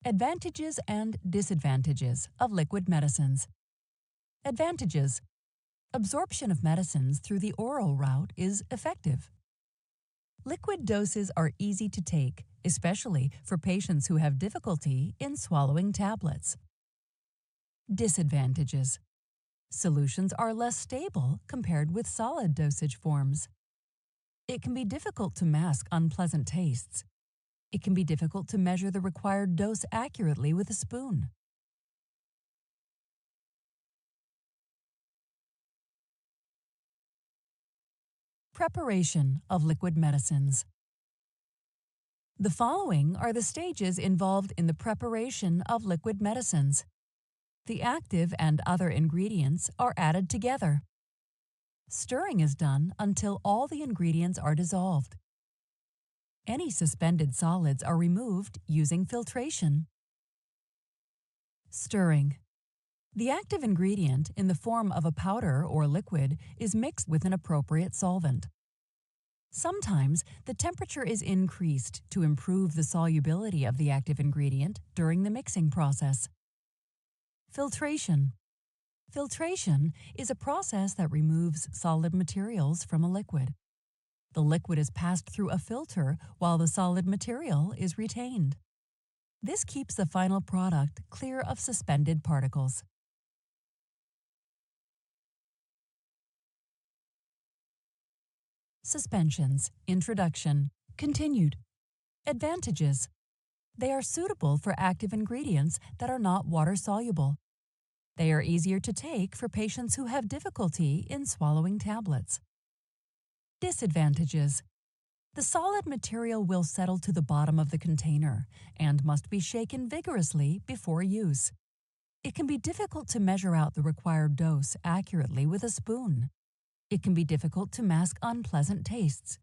Advantages and disadvantages of liquid medicines. Advantages. Absorption of medicines through the oral route is effective. Liquid doses are easy to take, especially for patients who have difficulty in swallowing tablets. Disadvantages. Solutions are less stable compared with solid dosage forms. It can be difficult to mask unpleasant tastes. It can be difficult to measure the required dose accurately with a spoon. Preparation of liquid medicines. The following are the stages involved in the preparation of liquid medicines. The active and other ingredients are added together. Stirring is done until all the ingredients are dissolved. Any suspended solids are removed using filtration. Stirring. The active ingredient in the form of a powder or liquid is mixed with an appropriate solvent. Sometimes the temperature is increased to improve the solubility of the active ingredient during the mixing process. Filtration. Filtration is a process that removes solid materials from a liquid. The liquid is passed through a filter while the solid material is retained. This keeps the final product clear of suspended particles. Suspensions. Introduction. Continued. Advantages. They are suitable for active ingredients that are not water-soluble. They are easier to take for patients who have difficulty in swallowing tablets. Disadvantages. The solid material will settle to the bottom of the container and must be shaken vigorously before use. It can be difficult to measure out the required dose accurately with a spoon. It can be difficult to mask unpleasant tastes.